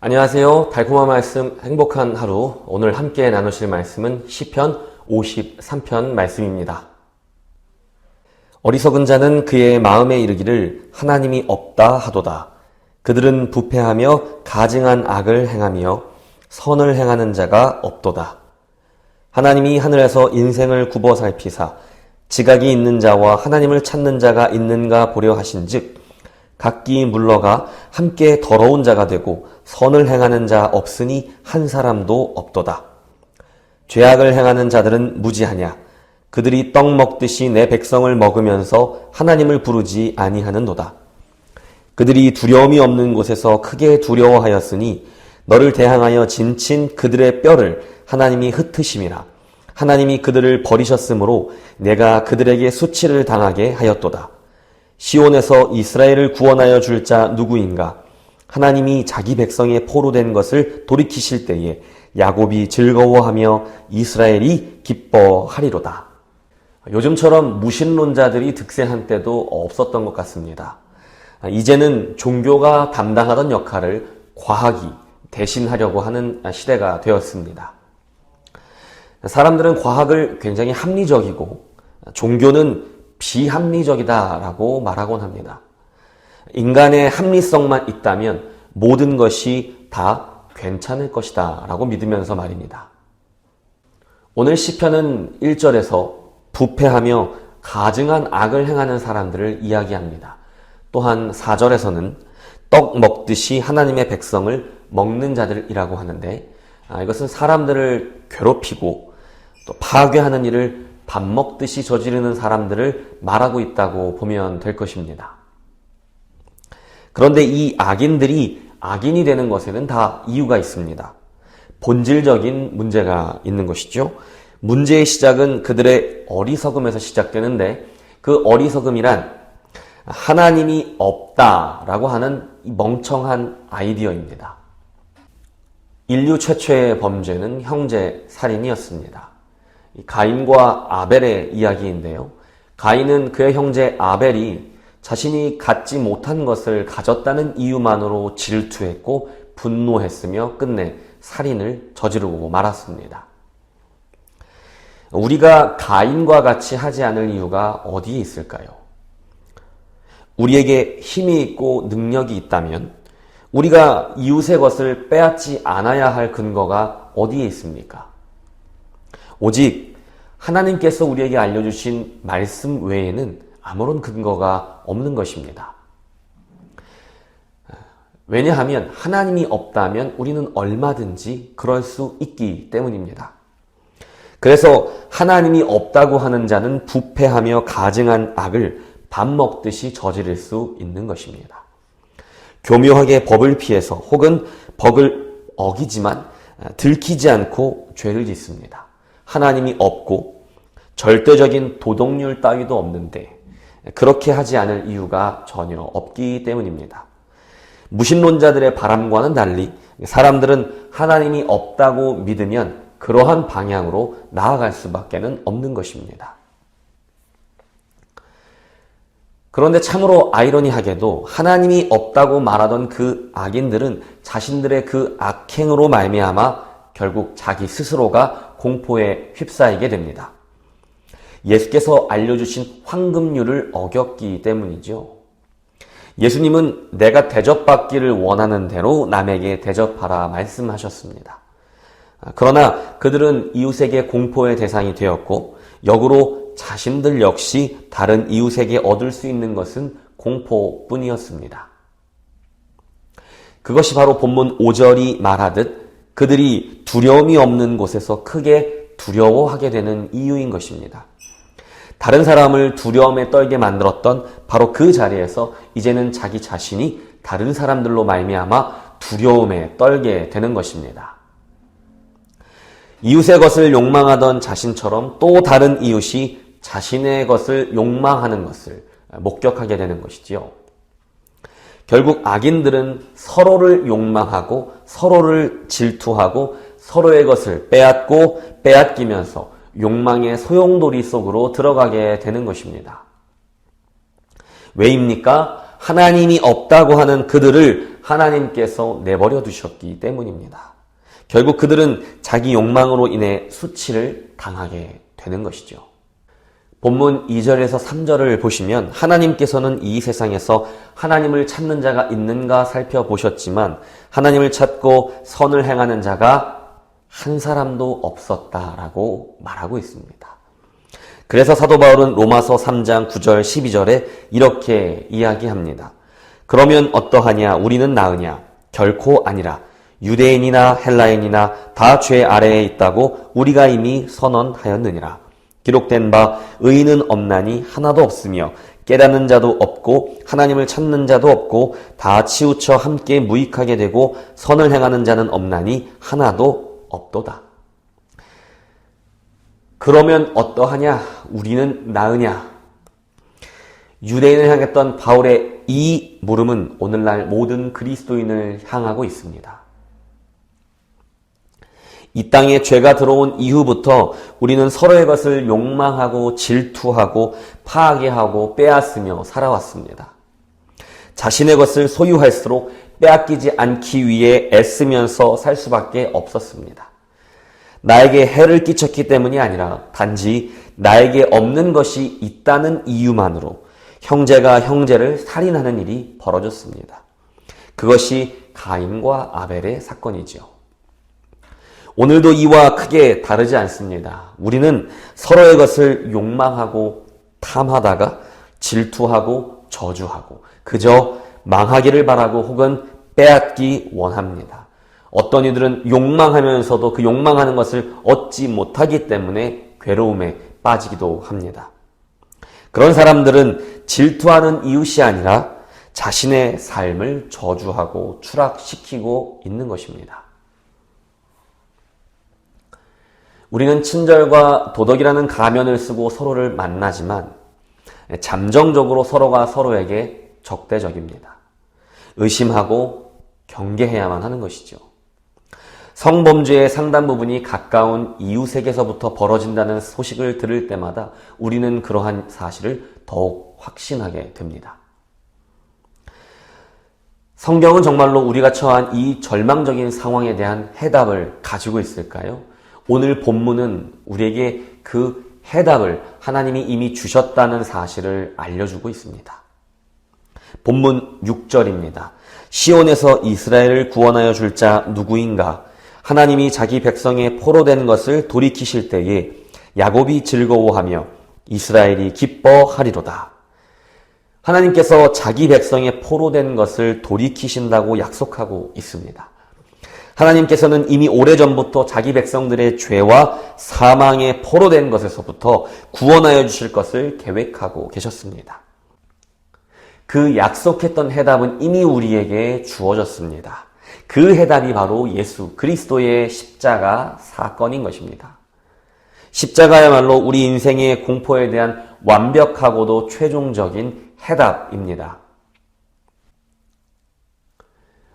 안녕하세요. 달콤한 말씀 행복한 하루. 오늘 함께 나누실 말씀은 시편 53편 말씀입니다. 어리석은 자는 그의 마음에 이르기를 하나님이 없다 하도다. 그들은 부패하며 가증한 악을 행하며 선을 행하는 자가 없도다. 하나님이 하늘에서 인생을 굽어 살피사 지각이 있는 자와 하나님을 찾는 자가 있는가 보려 하신즉 각기 물러가 함께 더러운 자가 되고 선을 행하는 자 없으니 한 사람도 없도다. 죄악을 행하는 자들은 무지하냐? 그들이 떡 먹듯이 내 백성을 먹으면서 하나님을 부르지 아니하는도다. 그들이 두려움이 없는 곳에서 크게 두려워하였으니 너를 대항하여 진친 그들의 뼈를 하나님이 흩으심이라. 하나님이 그들을 버리셨으므로 내가 그들에게 수치를 당하게 하였도다. 시온에서 이스라엘을 구원하여 줄 자 누구인가? 하나님이 자기 백성의 포로된 것을 돌이키실 때에 야곱이 즐거워하며 이스라엘이 기뻐하리로다. 요즘처럼 무신론자들이 득세한 때도 없었던 것 같습니다. 이제는 종교가 담당하던 역할을 과학이 대신하려고 하는 시대가 되었습니다. 사람들은 과학을 굉장히 합리적이고 종교는 비합리적이다라고 말하곤 합니다. 인간의 합리성만 있다면 모든 것이 다 괜찮을 것이다 라고 믿으면서 말입니다. 오늘 시편은 1절에서 부패하며 가증한 악을 행하는 사람들을 이야기합니다. 또한 4절에서는 떡 먹듯이 하나님의 백성을 먹는 자들이라고 하는데 이것은 사람들을 괴롭히고 또 파괴하는 일을 밥 먹듯이 저지르는 사람들을 말하고 있다고 보면 될 것입니다. 그런데 이 악인들이 악인이 되는 것에는 다 이유가 있습니다. 본질적인 문제가 있는 것이죠. 문제의 시작은 그들의 어리석음에서 시작되는데 그 어리석음이란 하나님이 없다라고 하는 멍청한 아이디어입니다. 인류 최초의 범죄는 형제 살인이었습니다. 가인과 아벨의 이야기인데요. 가인은 그의 형제 아벨이 자신이 갖지 못한 것을 가졌다는 이유만으로 질투했고 분노했으며 끝내 살인을 저지르고 말았습니다. 우리가 가인과 같이 하지 않을 이유가 어디에 있을까요? 우리에게 힘이 있고 능력이 있다면 우리가 이웃의 것을 빼앗지 않아야 할 근거가 어디에 있습니까? 오직 하나님께서 우리에게 알려주신 말씀 외에는 아무런 근거가 없는 것입니다. 왜냐하면 하나님이 없다면 우리는 얼마든지 그럴 수 있기 때문입니다. 그래서 하나님이 없다고 하는 자는 부패하며 가증한 악을 밥 먹듯이 저지를 수 있는 것입니다. 교묘하게 법을 피해서 혹은 법을 어기지만 들키지 않고 죄를 짓습니다. 하나님이 없고 절대적인 도덕률 따위도 없는데 그렇게 하지 않을 이유가 전혀 없기 때문입니다. 무신론자들의 바람과는 달리 사람들은 하나님이 없다고 믿으면 그러한 방향으로 나아갈 수밖에 없는 것입니다. 그런데 참으로 아이러니하게도 하나님이 없다고 말하던 그 악인들은 자신들의 그 악행으로 말미암아 결국 자기 스스로가 공포에 휩싸이게 됩니다. 예수께서 알려주신 황금률을 어겼기 때문이죠. 예수님은 내가 대접받기를 원하는 대로 남에게 대접하라 말씀하셨습니다. 그러나 그들은 이웃에게 공포의 대상이 되었고 역으로 자신들 역시 다른 이웃에게 얻을 수 있는 것은 공포뿐이었습니다. 그것이 바로 본문 5절이 말하듯 그들이 두려움이 없는 곳에서 크게 두려워하게 되는 이유인 것입니다. 다른 사람을 두려움에 떨게 만들었던 바로 그 자리에서 이제는 자기 자신이 다른 사람들로 말미암아 두려움에 떨게 되는 것입니다. 이웃의 것을 욕망하던 자신처럼 또 다른 이웃이 자신의 것을 욕망하는 것을 목격하게 되는 것이지요. 결국 악인들은 서로를 욕망하고 서로를 질투하고 서로의 것을 빼앗고 빼앗기면서 욕망의 소용돌이 속으로 들어가게 되는 것입니다. 왜입니까? 하나님이 없다고 하는 그들을 하나님께서 내버려 두셨기 때문입니다. 결국 그들은 자기 욕망으로 인해 수치를 당하게 되는 것이죠. 본문 2절에서 3절을 보시면 하나님께서는 이 세상에서 하나님을 찾는 자가 있는가 살펴보셨지만 하나님을 찾고 선을 행하는 자가 한 사람도 없었다라고 말하고 있습니다. 그래서 사도 바울은 로마서 3장 9절 12절에 이렇게 이야기합니다. 그러면 어떠하냐? 우리는 나으냐? 결코 아니라. 유대인이나 헬라인이나 다 죄 아래에 있다고 우리가 이미 선언하였느니라. 기록된 바 의인은 없나니 하나도 없으며 깨닫는 자도 없고 하나님을 찾는 자도 없고 다 치우쳐 함께 무익하게 되고 선을 행하는 자는 없나니 하나도 없도다. 그러면 어떠하냐? 우리는 나으냐? 유대인을 향했던 바울의 이 물음은 오늘날 모든 그리스도인을 향하고 있습니다. 이 땅에 죄가 들어온 이후부터 우리는 서로의 것을 욕망하고 질투하고 파괴하고 빼앗으며 살아왔습니다. 자신의 것을 소유할수록 빼앗기지 않기 위해 애쓰면서 살 수밖에 없었습니다. 나에게 해를 끼쳤기 때문이 아니라 단지 나에게 없는 것이 있다는 이유만으로 형제가 형제를 살인하는 일이 벌어졌습니다. 그것이 가인과 아벨의 사건이지요. 오늘도 이와 크게 다르지 않습니다. 우리는 서로의 것을 욕망하고 탐하다가 질투하고 저주하고 그저 망하기를 바라고 혹은 빼앗기 원합니다. 어떤 이들은 욕망하면서도 그 욕망하는 것을 얻지 못하기 때문에 괴로움에 빠지기도 합니다. 그런 사람들은 질투하는 이웃이 아니라 자신의 삶을 저주하고 추락시키고 있는 것입니다. 우리는 친절과 도덕이라는 가면을 쓰고 서로를 만나지만 잠정적으로 서로가 서로에게 적대적입니다. 의심하고 경계해야만 하는 것이죠. 성범죄의 상당 부분이 가까운 이웃에게서부터 벌어진다는 소식을 들을 때마다 우리는 그러한 사실을 더욱 확신하게 됩니다. 성경은 정말로 우리가 처한 이 절망적인 상황에 대한 해답을 가지고 있을까요? 오늘 본문은 우리에게 그 해답을 하나님이 이미 주셨다는 사실을 알려주고 있습니다. 본문 6절입니다. 시온에서 이스라엘을 구원하여 줄 자 누구인가? 하나님이 자기 백성의 포로된 것을 돌이키실 때에 야곱이 즐거워하며 이스라엘이 기뻐하리로다. 하나님께서 자기 백성의 포로된 것을 돌이키신다고 약속하고 있습니다. 하나님께서는 이미 오래전부터 자기 백성들의 죄와 사망에 포로된 것에서부터 구원하여 주실 것을 계획하고 계셨습니다. 그 약속했던 해답은 이미 우리에게 주어졌습니다. 그 해답이 바로 예수 그리스도의 십자가 사건인 것입니다. 십자가야말로 우리 인생의 공포에 대한 완벽하고도 최종적인 해답입니다.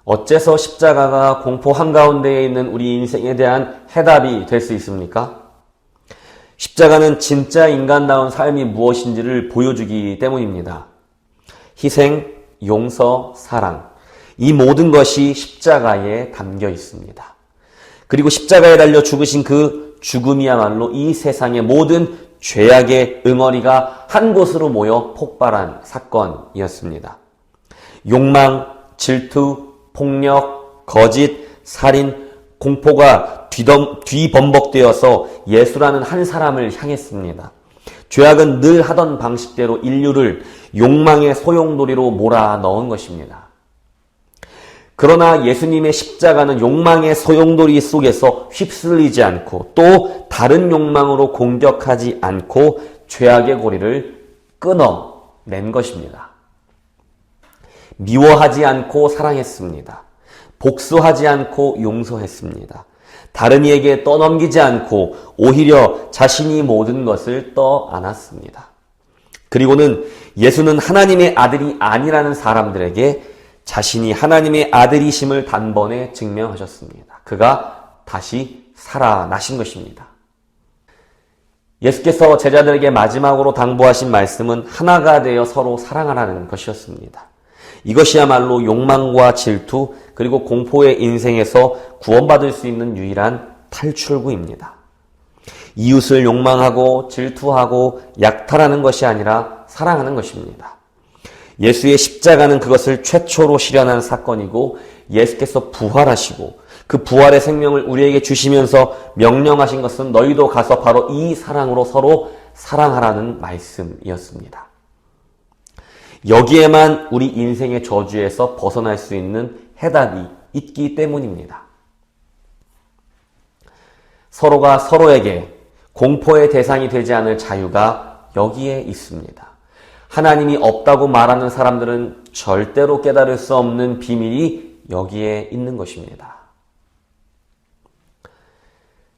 어째서 십자가가 공포 한가운데에 있는 우리 인생에 대한 해답이 될 수 있습니까? 십자가는 진짜 인간다운 삶이 무엇인지를 보여주기 때문입니다. 희생, 용서, 사랑, 이 모든 것이 십자가에 담겨 있습니다. 그리고 십자가에 달려 죽으신 그 죽음이야말로 이 세상의 모든 죄악의 응어리가 한 곳으로 모여 폭발한 사건이었습니다. 욕망, 질투, 폭력, 거짓, 살인, 공포가 뒤범벅되어서 예수라는 한 사람을 향했습니다. 죄악은 늘 하던 방식대로 인류를 욕망의 소용돌이로 몰아넣은 것입니다. 그러나 예수님의 십자가는 욕망의 소용돌이 속에서 휩쓸리지 않고 또 다른 욕망으로 공격하지 않고 죄악의 고리를 끊어낸 것입니다. 미워하지 않고 사랑했습니다. 복수하지 않고 용서했습니다. 다른 이에게 떠넘기지 않고 오히려 자신이 모든 것을 떠안았습니다. 그리고는 예수는 하나님의 아들이 아니라는 사람들에게 자신이 하나님의 아들이심을 단번에 증명하셨습니다. 그가 다시 살아나신 것입니다. 예수께서 제자들에게 마지막으로 당부하신 말씀은 하나가 되어 서로 사랑하라는 것이었습니다. 이것이야말로 욕망과 질투 그리고 공포의 인생에서 구원받을 수 있는 유일한 탈출구입니다. 이웃을 욕망하고 질투하고 약탈하는 것이 아니라 사랑하는 것입니다. 예수의 십자가는 그것을 최초로 실현한 사건이고 예수께서 부활하시고 그 부활의 생명을 우리에게 주시면서 명령하신 것은 너희도 가서 바로 이 사랑으로 서로 사랑하라는 말씀이었습니다. 여기에만 우리 인생의 저주에서 벗어날 수 있는 해답이 있기 때문입니다. 서로가 서로에게 공포의 대상이 되지 않을 자유가 여기에 있습니다. 하나님이 없다고 말하는 사람들은 절대로 깨달을 수 없는 비밀이 여기에 있는 것입니다.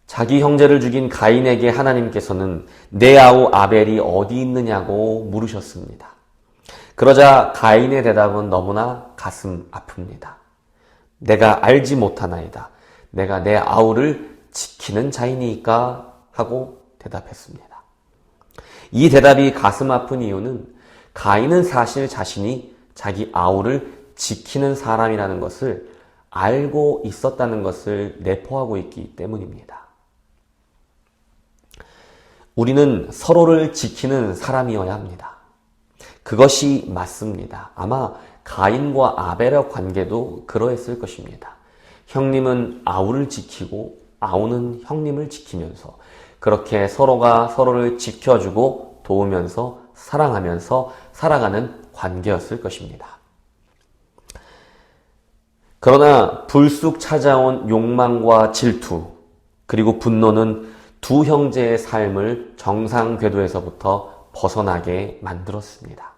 자기 형제를 죽인 가인에게 하나님께서는 내 아우 아벨이 어디 있느냐고 물으셨습니다. 그러자 가인의 대답은 너무나 가슴 아픕니다. 내가 알지 못하나이다. 내가 내 아우를 지키는 자이니까 하고 대답했습니다. 이 대답이 가슴 아픈 이유는 가인은 사실 자신이 자기 아우를 지키는 사람이라는 것을 알고 있었다는 것을 내포하고 있기 때문입니다. 우리는 서로를 지키는 사람이어야 합니다. 그것이 맞습니다. 아마 가인과 아벨의 관계도 그러했을 것입니다. 형님은 아우를 지키고 아우는 형님을 지키면서 그렇게 서로가 서로를 지켜주고 도우면서 사랑하면서 살아가는 관계였을 것입니다. 그러나 불쑥 찾아온 욕망과 질투 그리고 분노는 두 형제의 삶을 정상 궤도에서부터 벗어나게 만들었습니다.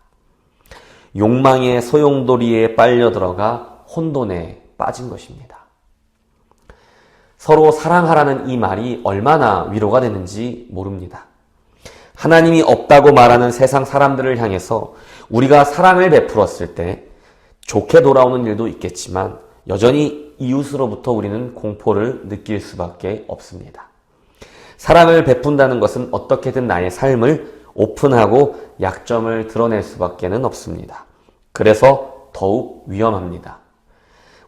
욕망의 소용돌이에 빨려 들어가 혼돈에 빠진 것입니다. 서로 사랑하라는 이 말이 얼마나 위로가 되는지 모릅니다. 하나님이 없다고 말하는 세상 사람들을 향해서 우리가 사랑을 베풀었을 때 좋게 돌아오는 일도 있겠지만 여전히 이웃으로부터 우리는 공포를 느낄 수밖에 없습니다. 사랑을 베푼다는 것은 어떻게든 나의 삶을 오픈하고 약점을 드러낼 수밖에는 없습니다. 그래서 더욱 위험합니다.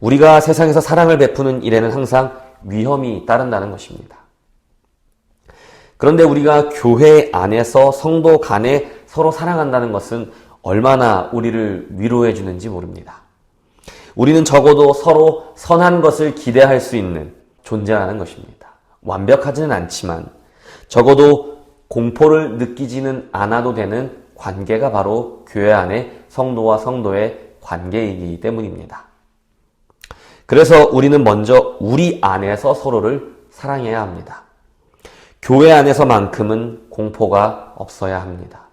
우리가 세상에서 사랑을 베푸는 일에는 항상 위험이 따른다는 것입니다. 그런데 우리가 교회 안에서 성도 간에 서로 사랑한다는 것은 얼마나 우리를 위로해 주는지 모릅니다. 우리는 적어도 서로 선한 것을 기대할 수 있는 존재라는 것입니다. 완벽하지는 않지만 적어도 공포를 느끼지는 않아도 되는 관계가 바로 교회 안의 성도와 성도의 관계이기 때문입니다. 그래서 우리는 먼저 우리 안에서 서로를 사랑해야 합니다. 교회 안에서만큼은 공포가 없어야 합니다.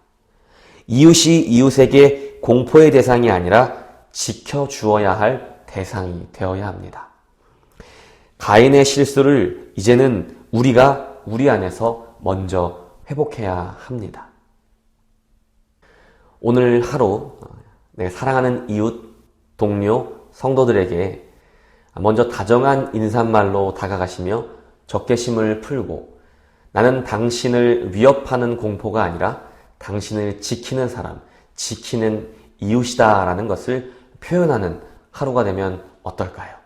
이웃이 이웃에게 공포의 대상이 아니라 지켜주어야 할 대상이 되어야 합니다. 가인의 실수를 이제는 우리가 우리 안에서 먼저 회복해야 합니다. 오늘 하루 내가 사랑하는 이웃, 동료, 성도들에게 먼저 다정한 인사말로 다가가시며 적개심을 풀고 나는 당신을 위협하는 공포가 아니라 당신을 지키는 사람, 지키는 이웃이다라는 것을 표현하는 하루가 되면 어떨까요?